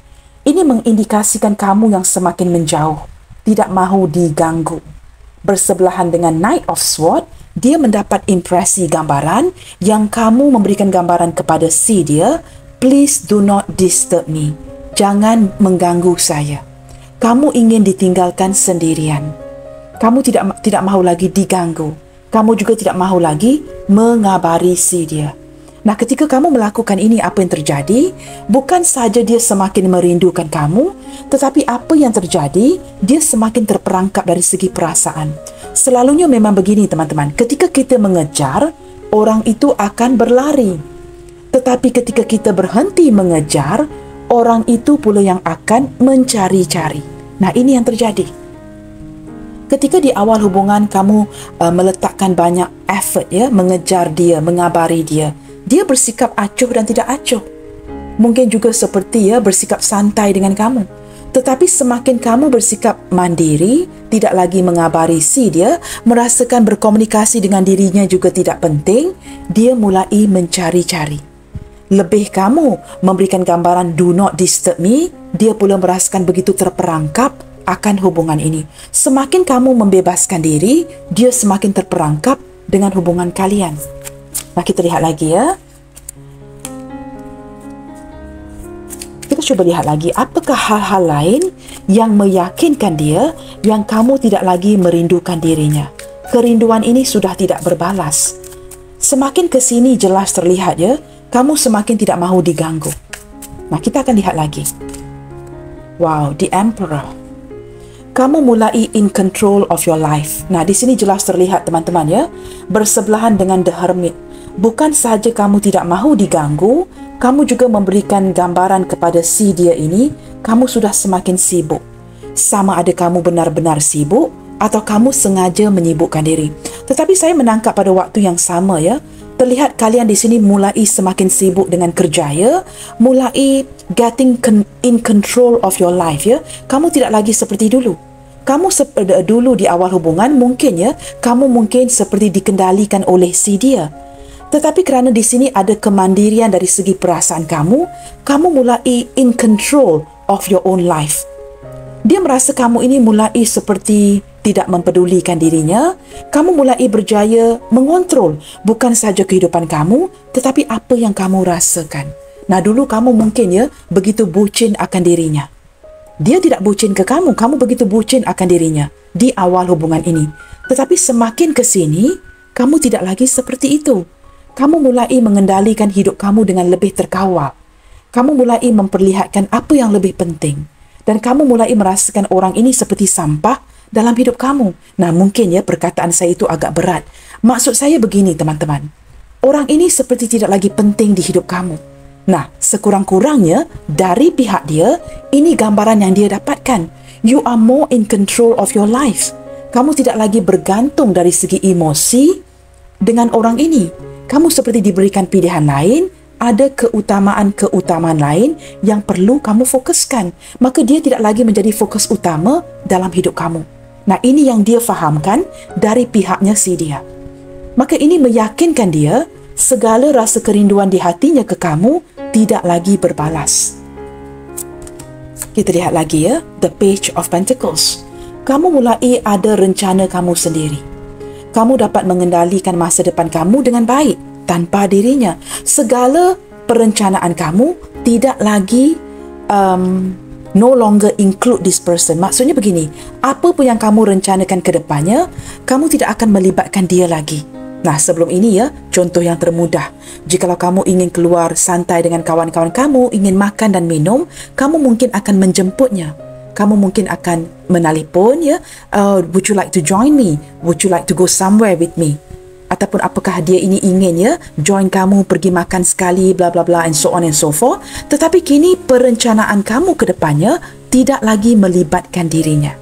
Ini mengindikasikan kamu yang semakin menjauh. tidak mahu diganggu. Bersebelahan dengan Knight of Swords, dia mendapat impresi gambaran yang kamu memberikan gambaran kepada si dia, please do not disturb me. Jangan mengganggu saya. Kamu ingin ditinggalkan sendirian. Kamu tidak mahu lagi diganggu. Kamu juga tidak mahu lagi mengabari si dia. Nah, ketika kamu melakukan ini, apa yang terjadi? Bukan saja dia semakin merindukan kamu, tetapi apa yang terjadi? Dia semakin terperangkap dari segi perasaan. Selalunya memang begini, teman-teman. Ketika kita mengejar, orang itu akan berlari. Tetapi ketika kita berhenti mengejar, orang itu pula yang akan mencari-cari. Nah, ini yang terjadi. Ketika di awal hubungan kamu meletakkan banyak effort mengejar dia, mengabari dia, dia bersikap acuh dan tidak acuh. Mungkin juga seperti bersikap santai dengan kamu. Tetapi semakin kamu bersikap mandiri, tidak lagi mengabari si dia, merasakan berkomunikasi dengan dirinya juga tidak penting, dia mulai mencari-cari. Lebih kamu memberikan gambaran do not disturb me, dia pula merasakan begitu terperangkap akan hubungan ini. Semakin kamu membebaskan diri, dia semakin terperangkap dengan hubungan kalian. Nah, kita lihat lagi ya. Kita cuba lihat lagi, apakah hal-hal lain yang meyakinkan dia yang kamu tidak lagi merindukan dirinya. Kerinduan ini sudah tidak berbalas. Semakin ke sini jelas terlihat ya, kamu semakin tidak mahu diganggu. Nah, kita akan lihat lagi. Wow, the Emperor. Kamu mulai in control of your life. Nah, di sini jelas terlihat teman-teman ya, bersebelahan dengan the Hermit. Bukan saja kamu tidak mahu diganggu, kamu juga memberikan gambaran kepada si dia ini, kamu sudah semakin sibuk. Sama ada kamu benar-benar sibuk atau kamu sengaja menyibukkan diri. Tetapi saya menangkap pada waktu yang sama ya, terlihat kalian di sini mulai semakin sibuk dengan kerja ya, mulai getting in control of your life ya. Kamu tidak lagi seperti dulu. Kamu dulu di awal hubungan mungkin ya, kamu mungkin seperti dikendalikan oleh si dia. Tetapi kerana di sini ada kemandirian dari segi perasaan kamu, kamu mulai in control of your own life. Dia merasa kamu ini mulai seperti tidak mempedulikan dirinya, kamu mulai berjaya mengontrol bukan saja kehidupan kamu, tetapi apa yang kamu rasakan. Nah, dulu kamu mungkin ya begitu bucin akan dirinya. Dia tidak bucin ke kamu, kamu begitu bucin akan dirinya di awal hubungan ini. Tetapi semakin ke sini, kamu tidak lagi seperti itu. Kamu mulai mengendalikan hidup kamu dengan lebih terkawal. Kamu mulai memperlihatkan apa yang lebih penting. Dan kamu mulai merasakan orang ini seperti sampah dalam hidup kamu. Nah, mungkin ya perkataan saya itu agak berat. Maksud saya begini, teman-teman. Orang ini seperti tidak lagi penting di hidup kamu. Nah, sekurang-kurangnya dari pihak dia, ini gambaran yang dia dapatkan. You are more in control of your life. Kamu tidak lagi bergantung dari segi emosi dengan orang ini. Kamu seperti diberikan pilihan lain, ada keutamaan-keutamaan lain yang perlu kamu fokuskan. Maka dia tidak lagi menjadi fokus utama dalam hidup kamu. Nah, ini yang dia fahamkan dari pihaknya si dia. Maka ini meyakinkan dia segala rasa kerinduan di hatinya ke kamu tidak lagi berbalas. Kita lihat lagi ya, the Page of Pentacles. Kamu mulai ada rencana kamu sendiri. Kamu dapat mengendalikan masa depan kamu dengan baik tanpa dirinya. Segala perencanaan kamu tidak lagi no longer include this person. Maksudnya begini, apa pun yang kamu rencanakan ke depannya, kamu tidak akan melibatkan dia lagi. Nah, sebelum ini ya, contoh yang termudah. Jikalau kamu ingin keluar santai dengan kawan-kawan kamu, ingin makan dan minum, kamu mungkin akan menjemputnya. Kamu mungkin akan menelpon ya, would you like to join me? Would you like to go somewhere with me? Ataupun apakah dia ini ingin ya join kamu pergi makan sekali, bla bla bla and so on and so forth. Tetapi kini perencanaan kamu ke depannya tidak lagi melibatkan dirinya.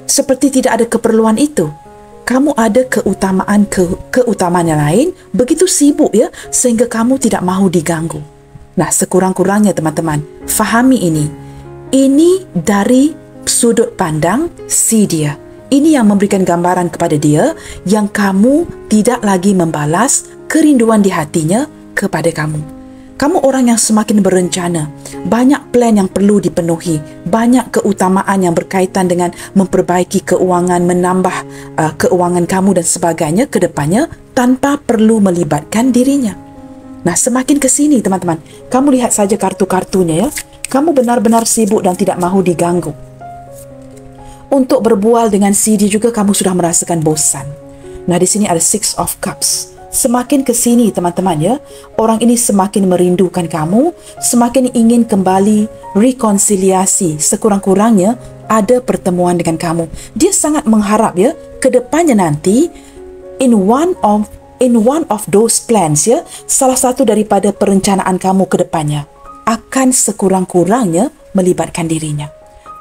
Seperti tidak ada keperluan itu. Kamu ada keutamaan yang lain, begitu sibuk ya sehingga kamu tidak mahu diganggu. Nah, sekurang-kurangnya teman-teman, fahami ini. Ini dari sudut pandang si dia. Ini yang memberikan gambaran kepada dia yang kamu tidak lagi membalas kerinduan di hatinya kepada kamu. Kamu orang yang semakin berencana. Banyak plan yang perlu dipenuhi. Banyak keutamaan yang berkaitan dengan memperbaiki keuangan, menambah keuangan kamu dan sebagainya ke depannya tanpa perlu melibatkan dirinya. Nah, semakin ke sini teman-teman, kamu lihat saja kartu-kartunya ya. Kamu benar-benar sibuk dan tidak mahu diganggu. Untuk berbual dengan si dia juga kamu sudah merasakan bosan. Nah, di sini ada Six of Cups. Semakin ke sini teman-teman ya, orang ini semakin merindukan kamu, semakin ingin kembali rekonsiliasi, sekurang-kurangnya ada pertemuan dengan kamu. Dia sangat mengharap ya, ke depannya nanti in one of those plans ya, salah satu daripada perencanaan kamu ke depannya akan sekurang-kurangnya melibatkan dirinya.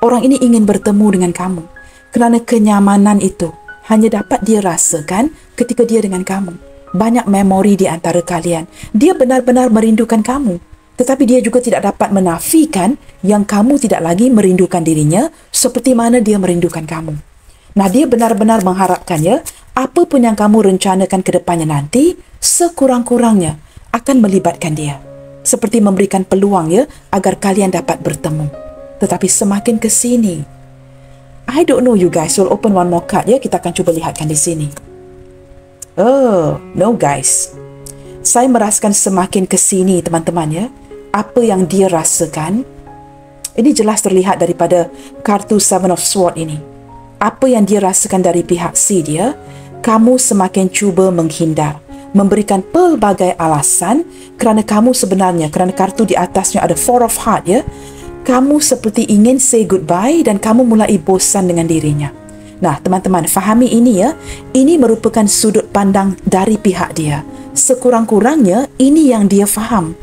Orang ini ingin bertemu dengan kamu kerana kenyamanan itu hanya dapat dia rasakan ketika dia dengan kamu. Banyak memori di antara kalian. Dia benar-benar merindukan kamu. Tetapi dia juga tidak dapat menafikan yang kamu tidak lagi merindukan dirinya seperti mana dia merindukan kamu. Nah, dia benar-benar mengharapkan ya, apa pun yang kamu rencanakan ke depannya nanti, sekurang-kurangnya akan melibatkan dia. Seperti memberikan peluang ya, agar kalian dapat bertemu. Tetapi semakin ke sini, I don't know you guys, we'll open one more card ya, kita akan cuba lihatkan di sini. Oh, no guys. Saya merasakan semakin ke sini teman-teman ya. Apa yang dia rasakan, ini jelas terlihat daripada kartu Seven of Swords ini. Apa yang dia rasakan dari pihak si dia, kamu semakin cuba menghindar. Memberikan pelbagai alasan kerana kamu sebenarnya, kerana kartu di atasnya ada Four of Hearts ya. Kamu seperti ingin say goodbye dan kamu mulai bosan dengan dirinya. Nah, teman-teman, fahami ini ya. Ini merupakan sudut pandang dari pihak dia. Sekurang-kurangnya, ini yang dia faham.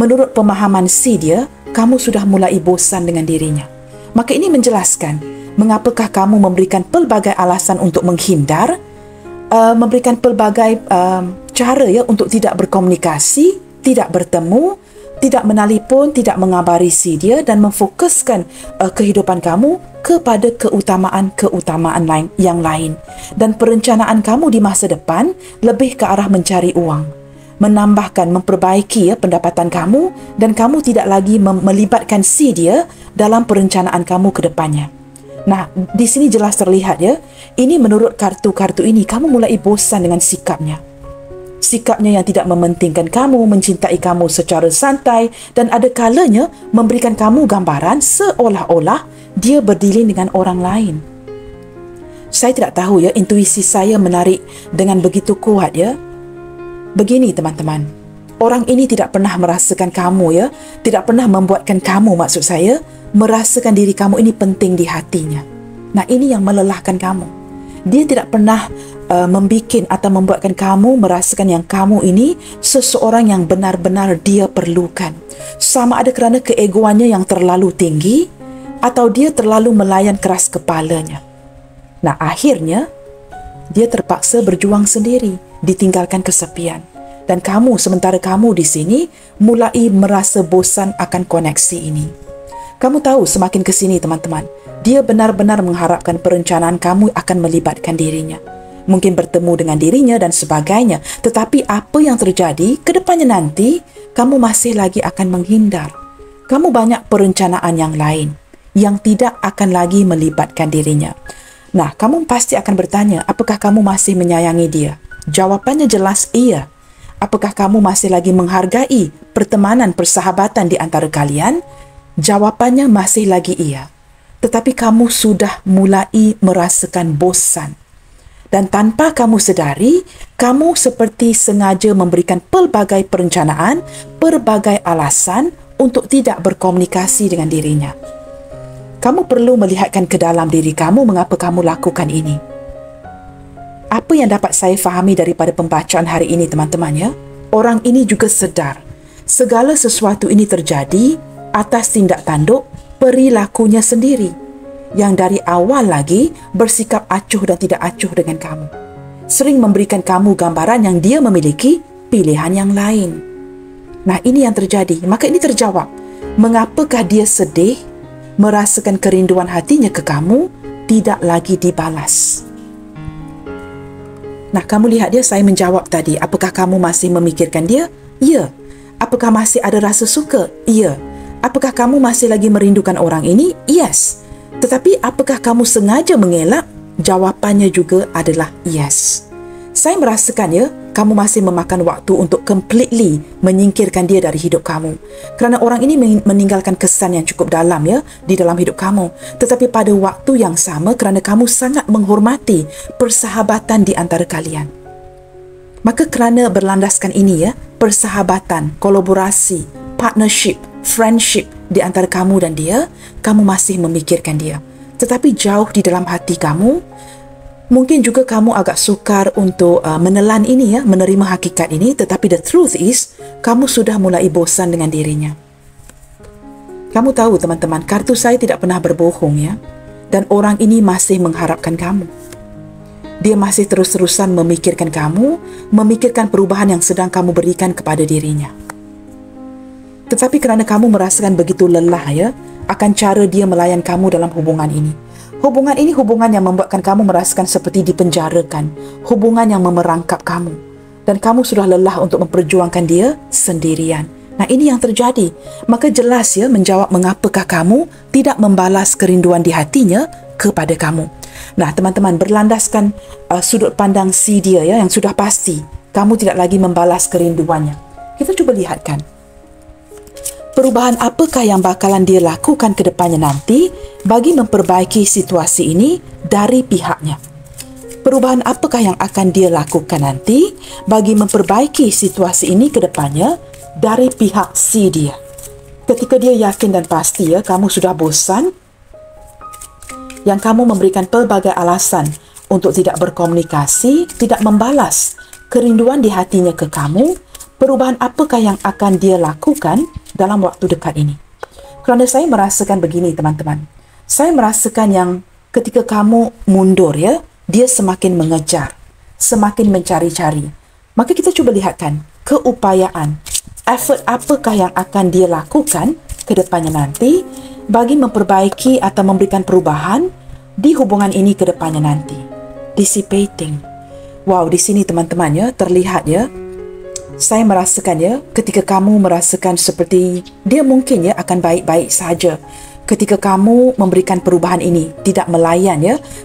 Menurut pemahaman si dia, kamu sudah mulai bosan dengan dirinya. Maka ini menjelaskan, mengapakah kamu memberikan pelbagai alasan untuk menghindar, memberikan pelbagai cara ya untuk tidak berkomunikasi, tidak bertemu, tidak menelpon, tidak mengabari si dia dan memfokuskan kehidupan kamu kepada keutamaan lain yang lain. Dan perencanaan kamu di masa depan lebih ke arah mencari uang, menambahkan, memperbaiki ya pendapatan kamu dan kamu tidak lagi melibatkan si dia dalam perencanaan kamu ke depannya. Nah, di sini jelas terlihat ya, ini menurut kartu-kartu ini kamu mulai bosan dengan sikapnya. Sikapnya yang tidak mementingkan kamu, mencintai kamu secara santai dan ada kalanya memberikan kamu gambaran seolah-olah dia berdealing dengan orang lain. Saya tidak tahu ya, intuisi saya menarik dengan begitu kuat ya. Begini teman-teman, orang ini tidak pernah merasakan kamu ya, tidak pernah membuatkan kamu, maksud saya, merasakan diri kamu ini penting di hatinya. Nah, ini yang melelahkan kamu. Dia tidak pernah membikin atau membuatkan kamu merasakan yang kamu ini seseorang yang benar-benar dia perlukan. Sama ada kerana keegoannya yang terlalu tinggi atau dia terlalu melayan keras kepalanya. Nah, akhirnya dia terpaksa berjuang sendiri, ditinggalkan kesepian. Dan kamu, sementara kamu di sini mulai merasa bosan akan koneksi ini. Kamu tahu semakin ke sini teman-teman, dia benar-benar mengharapkan perencanaan kamu akan melibatkan dirinya. Mungkin bertemu dengan dirinya dan sebagainya. Tetapi apa yang terjadi ke depannya nanti, kamu masih lagi akan menghindar. Kamu banyak perencanaan yang lain yang tidak akan lagi melibatkan dirinya. Nah, kamu pasti akan bertanya, apakah kamu masih menyayangi dia? Jawapannya jelas iya. Apakah kamu masih lagi menghargai pertemanan, persahabatan di antara kalian? Jawapannya masih lagi iya. Tetapi kamu sudah mulai merasakan bosan. Dan tanpa kamu sedari, kamu seperti sengaja memberikan pelbagai perencanaan, pelbagai alasan untuk tidak berkomunikasi dengan dirinya. Kamu perlu melihatkan ke dalam diri kamu mengapa kamu lakukan ini. Apa yang dapat saya fahami daripada pembacaan hari ini teman-teman ya? Orang ini juga sedar segala sesuatu ini terjadi atas tindak tanduk perilakunya sendiri yang dari awal lagi bersikap acuh dan tidak acuh dengan kamu. Sering memberikan kamu gambaran yang dia memiliki pilihan yang lain. Nah, ini yang terjadi. Maka ini terjawab. Mengapakah dia sedih, merasakan kerinduan hatinya ke kamu, tidak lagi dibalas. Nah, kamu lihat dia, saya menjawab tadi, apakah kamu masih memikirkan dia? Ya. Apakah masih ada rasa suka? Ya. Apakah kamu masih lagi merindukan orang ini? Yes. Tetapi apakah kamu sengaja mengelak? Jawapannya juga adalah yes. Saya merasakan kamu masih memakan waktu untuk completely menyingkirkan dia dari hidup kamu. Kerana orang ini meninggalkan kesan yang cukup dalam di dalam hidup kamu. Tetapi pada waktu yang sama, kerana kamu sangat menghormati persahabatan di antara kalian. Maka kerana berlandaskan ini persahabatan, kolaborasi, partnership, friendship di antara kamu dan dia, kamu masih memikirkan dia. Tetapi jauh di dalam hati kamu, mungkin juga kamu agak sukar untuk menelan ini menerima hakikat ini, tetapi the truth is, kamu sudah mulai bosan dengan dirinya. Kamu tahu teman-teman, kartu saya tidak pernah berbohong dan orang ini masih mengharapkan kamu. Dia masih terus-terusan memikirkan kamu, memikirkan perubahan yang sedang kamu berikan kepada dirinya. Tetapi kerana kamu merasakan begitu lelah akan cara dia melayan kamu dalam hubungan ini. Hubungan ini hubungan yang membuatkan kamu merasakan seperti dipenjarakan. Hubungan yang memerangkap kamu. Dan kamu sudah lelah untuk memperjuangkan dia sendirian. Nah, ini yang terjadi. Maka jelas menjawab mengapakah kamu tidak membalas kerinduan di hatinya kepada kamu. Nah, teman-teman, berlandaskan sudut pandang si dia yang sudah pasti kamu tidak lagi membalas kerinduannya. Kita cuba lihatkan. Perubahan apakah yang bakalan dia lakukan ke depannya nanti bagi memperbaiki situasi ini dari pihaknya? Perubahan apakah yang akan dia lakukan nanti bagi memperbaiki situasi ini ke depannya dari pihak si dia? Ketika dia yakin dan pasti kamu sudah bosan, yang kamu memberikan pelbagai alasan untuk tidak berkomunikasi, tidak membalas kerinduan di hatinya ke kamu, perubahan apakah yang akan dia lakukan dalam waktu dekat ini? Kerana saya merasakan begini, teman-teman. Saya merasakan yang ketika kamu mundur dia semakin mengejar, semakin mencari-cari. Maka kita cuba lihatkan keupayaan, effort apakah yang akan dia lakukan ke depannya nanti bagi memperbaiki atau memberikan perubahan di hubungan ini ke depannya nanti. Dissipating. Wow, di sini teman-teman terlihat saya merasakan ketika kamu merasakan seperti dia mungkin akan baik-baik saja. Ketika kamu memberikan perubahan ini, tidak melayan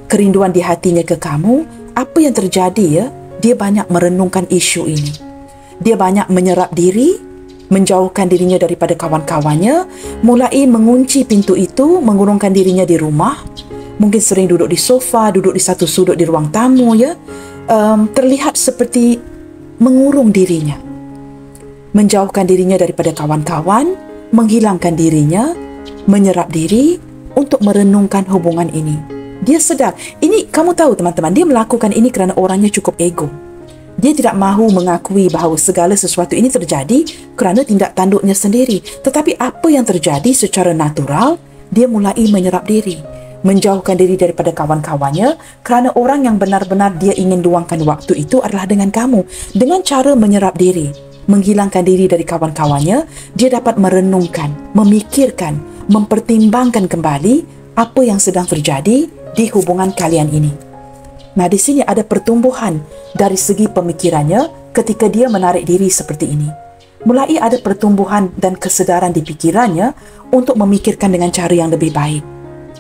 kerinduan di hatinya ke kamu, apa yang terjadi dia banyak merenungkan isu ini. Dia banyak menyerap diri, menjauhkan dirinya daripada kawan-kawannya, mulai mengunci pintu itu, mengurungkan dirinya di rumah, mungkin sering duduk di sofa, duduk di satu sudut di ruang tamu terlihat seperti mengurung dirinya, menjauhkan dirinya daripada kawan-kawan, menghilangkan dirinya, menyerap diri untuk merenungkan hubungan ini. Dia sedar, ini kamu tahu teman-teman, dia melakukan ini kerana orangnya cukup ego. Dia tidak mahu mengakui bahawa segala sesuatu ini terjadi kerana tindak tanduknya sendiri. Tetapi apa yang terjadi secara natural, dia mulai menyerap diri, menjauhkan diri daripada kawan-kawannya kerana orang yang benar-benar dia ingin luangkan waktu itu adalah dengan kamu. Dengan cara menyerap diri, menghilangkan diri dari kawan-kawannya, dia dapat merenungkan, memikirkan, mempertimbangkan kembali apa yang sedang terjadi di hubungan kalian ini. Nah, di sini ada pertumbuhan dari segi pemikirannya ketika dia menarik diri seperti ini. Mulai ada pertumbuhan dan kesedaran di pikirannya untuk memikirkan dengan cara yang lebih baik.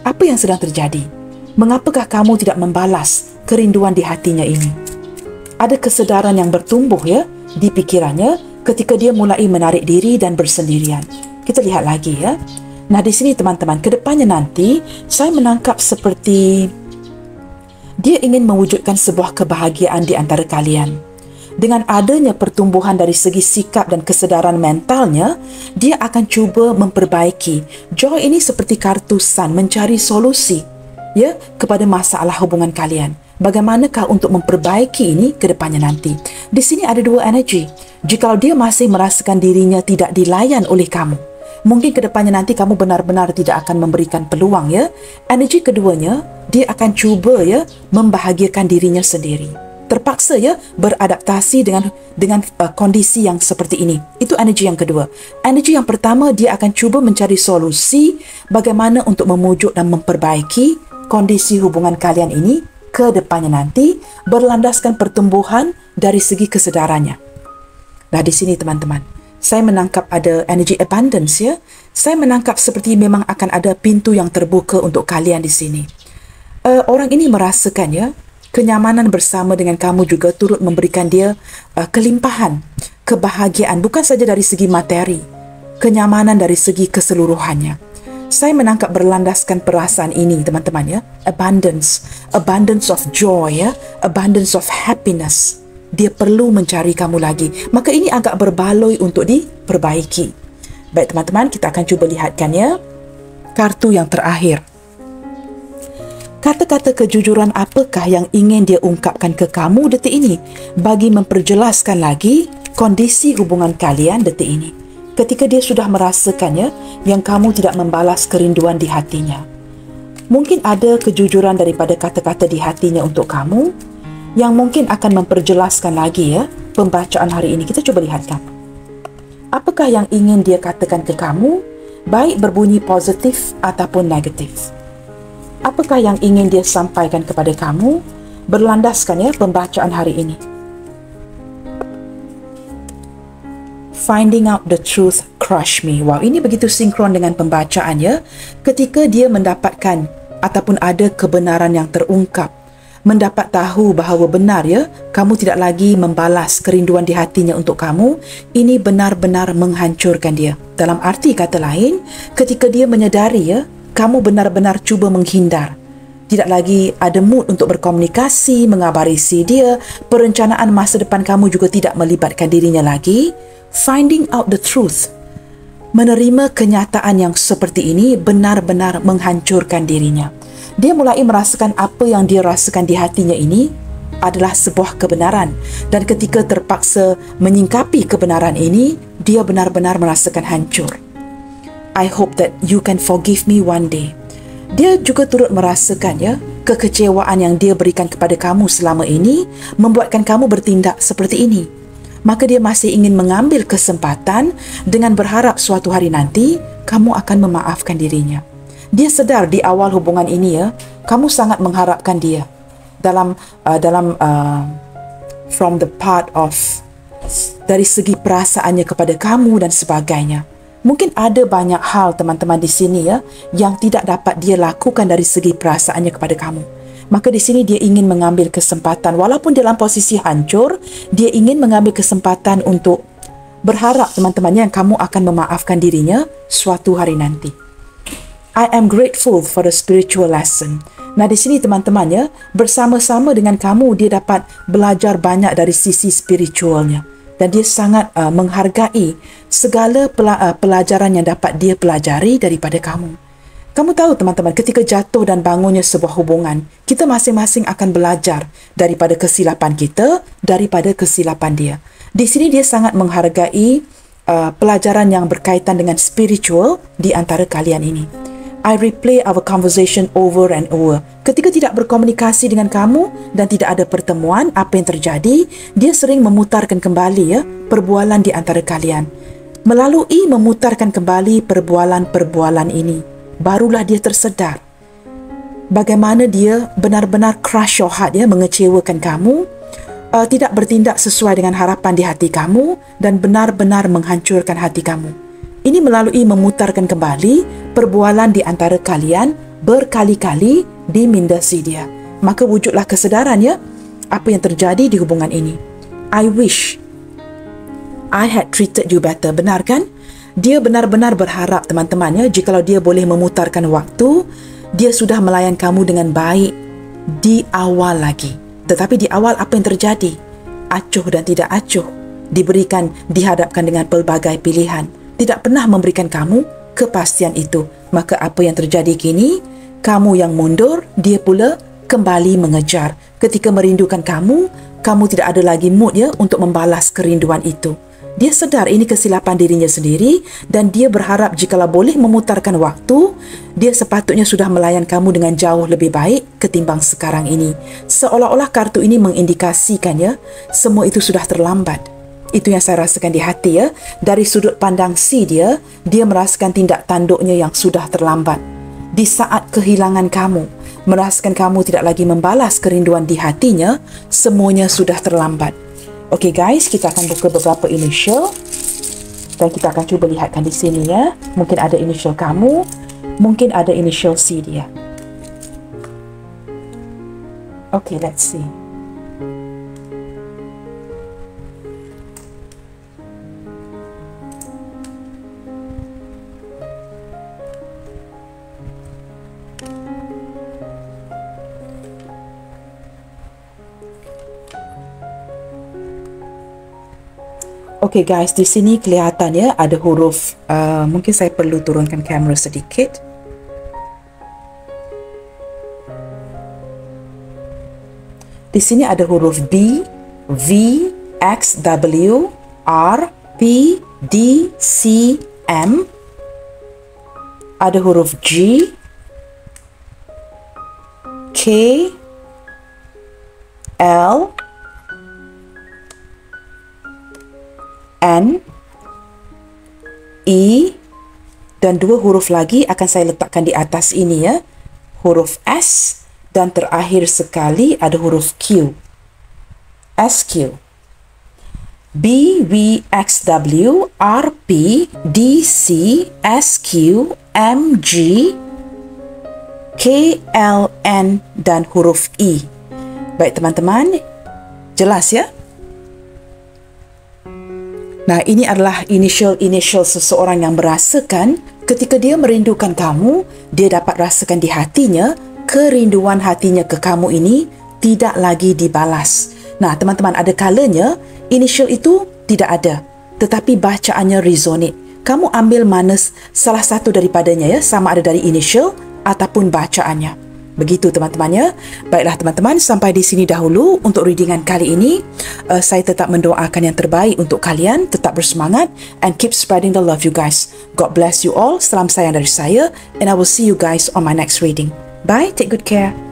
Apa yang sedang terjadi? Mengapakah kamu tidak membalas kerinduan di hatinya ini? Ada kesedaran yang bertumbuh di pikirannya ketika dia mulai menarik diri dan bersendirian. Kita lihat lagi Nah, di sini teman-teman, ke depannya nanti saya menangkap seperti dia ingin mewujudkan sebuah kebahagiaan di antara kalian. Dengan adanya pertumbuhan dari segi sikap dan kesedaran mentalnya, dia akan cuba memperbaiki. Joy ini seperti kartu Sun, mencari solusi kepada masalah hubungan kalian. Bagaimanakah untuk memperbaiki ini ke depannya nanti? Di sini ada dua energi. Jikalau dia masih merasakan dirinya tidak dilayan oleh kamu, mungkin ke depannya nanti kamu benar-benar tidak akan memberikan peluang Energi keduanya, dia akan cuba membahagiakan dirinya sendiri. Terpaksa beradaptasi dengan kondisi yang seperti ini. Itu energi yang kedua. Energi yang pertama, dia akan cuba mencari solusi bagaimana untuk memujuk dan memperbaiki kondisi hubungan kalian ini ke depannya nanti berlandaskan pertumbuhan dari segi kesedarannya. Nah, di sini teman-teman, Saya menangkap ada energy abundance ya. Saya menangkap seperti memang akan ada pintu yang terbuka untuk kalian di sini. Orang ini merasakan ya, kenyamanan bersama dengan kamu juga turut memberikan dia kelimpahan, kebahagiaan bukan saja dari segi materi, kenyamanan dari segi keseluruhannya. Saya menangkap berlandaskan perasaan ini teman-teman ya, abundance of joy ya, abundance of happiness. Dia perlu mencari kamu lagi, maka ini agak berbaloi untuk diperbaiki. Baik teman-teman, kita akan cuba lihatkan ya kartu yang terakhir. Kata-kata kejujuran apakah yang ingin dia ungkapkan ke kamu detik ini bagi memperjelaskan lagi kondisi hubungan kalian detik ini? Ketika dia sudah merasakannya yang kamu tidak membalas kerinduan di hatinya. Mungkin ada kejujuran daripada kata-kata di hatinya untuk kamu yang mungkin akan memperjelaskan lagi ya pembacaan hari ini. Kita cuba lihatkan. Apakah yang ingin dia katakan ke kamu, baik berbunyi positif ataupun negatif? Apakah yang ingin dia sampaikan kepada kamu berlandaskan ya pembacaan hari ini? Finding out the truth crush me. Wow, ini begitu sinkron dengan pembacaan ya. Ketika dia mendapatkan ataupun ada kebenaran yang terungkap, mendapat tahu bahawa benar ya, kamu tidak lagi membalas kerinduan di hatinya untuk kamu, ini benar-benar menghancurkan dia. Dalam arti kata lain, ketika dia menyedari ya, kamu benar-benar cuba menghindar. Tidak lagi ada mood untuk berkomunikasi, mengabari si dia, perencanaan masa depan kamu juga tidak melibatkan dirinya lagi. Finding out the truth, menerima kenyataan yang seperti ini benar-benar menghancurkan dirinya. Dia mulai merasakan apa yang dia rasakan di hatinya ini adalah sebuah kebenaran, dan ketika terpaksa menyingkapi kebenaran ini, dia benar-benar merasakan hancur. I hope that you can forgive me one day. Dia juga turut merasakan ya, kekecewaan yang dia berikan kepada kamu selama ini membuatkan kamu bertindak seperti ini. Maka dia masih ingin mengambil kesempatan dengan berharap suatu hari nanti kamu akan memaafkan dirinya. Dia sedar di awal hubungan ini ya, kamu sangat mengharapkan dia dalam from the part of dari segi perasaannya kepada kamu dan sebagainya. Mungkin ada banyak hal teman-teman di sini ya yang tidak dapat dia lakukan dari segi perasaannya kepada kamu. Maka di sini dia ingin mengambil kesempatan, walaupun dalam posisi hancur, dia ingin mengambil kesempatan untuk berharap teman-temannya yang kamu akan memaafkan dirinya suatu hari nanti. I am grateful for the spiritual lesson. Nah di sini teman-teman ya, bersama-sama dengan kamu dia dapat belajar banyak dari sisi spiritualnya. Dan dia sangat menghargai segala pelajaran yang dapat dia pelajari daripada kamu. Kamu tahu teman-teman, ketika jatuh dan bangunnya sebuah hubungan, kita masing-masing akan belajar daripada kesilapan kita, daripada kesilapan dia. Di sini dia sangat menghargai pelajaran yang berkaitan dengan spiritual di antara kalian ini. I replay our conversation over and over. Ketika tidak berkomunikasi dengan kamu dan tidak ada pertemuan, apa yang terjadi? Dia sering memutarkan kembali ya perbualan di antara kalian. Melalui memutarkan kembali perbualan-perbualan ini, barulah dia tersedar bagaimana dia benar-benar crush your heart ya, mengecewakan kamu, tidak bertindak sesuai dengan harapan di hati kamu dan benar-benar menghancurkan hati kamu. Ini melalui memutarkan kembali perbualan di antara kalian berkali-kali dimindasi dia. Maka wujudlah kesedaran ya apa yang terjadi di hubungan ini. I wish I had treated you better. Benar kan? Dia benar-benar berharap teman-temannya jikalau dia boleh memutarkan waktu, dia sudah melayan kamu dengan baik di awal lagi. Tetapi di awal apa yang terjadi? Acuh dan tidak acuh, dihadapkan dengan pelbagai pilihan, tidak pernah memberikan kamu kepastian itu. Maka apa yang terjadi kini? Kamu yang mundur, dia pula kembali mengejar. Ketika merindukan kamu, kamu tidak ada lagi mood ya untuk membalas kerinduan itu. Dia sedar ini kesilapan dirinya sendiri dan dia berharap jikalau boleh memutarkan waktu, dia sepatutnya sudah melayan kamu dengan jauh lebih baik ketimbang sekarang ini. Seolah-olah kartu ini mengindikasikan ya, semua itu sudah terlambat. Itu yang saya rasakan di hati ya. Dari sudut pandang si dia merasakan tindak tanduknya yang sudah terlambat. Di saat kehilangan kamu, merasakan kamu tidak lagi membalas kerinduan di hatinya, semuanya sudah terlambat. Okey guys, kita akan buka beberapa initial. Dan kita akan cuba lihatkan di sini ya. Mungkin ada initial kamu, mungkin ada initial C dia. Okay, let's see. Okay guys, di sini kelihatannya ada huruf, mungkin saya perlu turunkan kamera sedikit. Di sini ada huruf B, V, X, W, R, P, D, C, M. Ada huruf G, K, L, N, E, dan dua huruf lagi akan saya letakkan di atas ini ya. Huruf S, dan terakhir sekali ada huruf Q. SQ. B, V, X, W, R, P, D, C, SQ, M, G, K, L, N, dan huruf E. Baik teman-teman, jelas ya? Nah, ini adalah initial seseorang yang merasakan ketika dia merindukan kamu, dia dapat rasakan di hatinya, kerinduan hatinya ke kamu ini tidak lagi dibalas. Nah, teman-teman, ada kalanya initial itu tidak ada, tetapi bacaannya resonate. Kamu ambil mana salah satu daripadanya ya, sama ada dari initial ataupun bacaannya. Begitu teman-teman ya. Baiklah teman-teman, sampai di sini dahulu untuk readingan kali ini. Saya tetap mendoakan yang terbaik untuk kalian. Tetap bersemangat and keep spreading the love you guys. God bless you all. Salam sayang dari saya and I will see you guys on my next reading. Bye, take good care.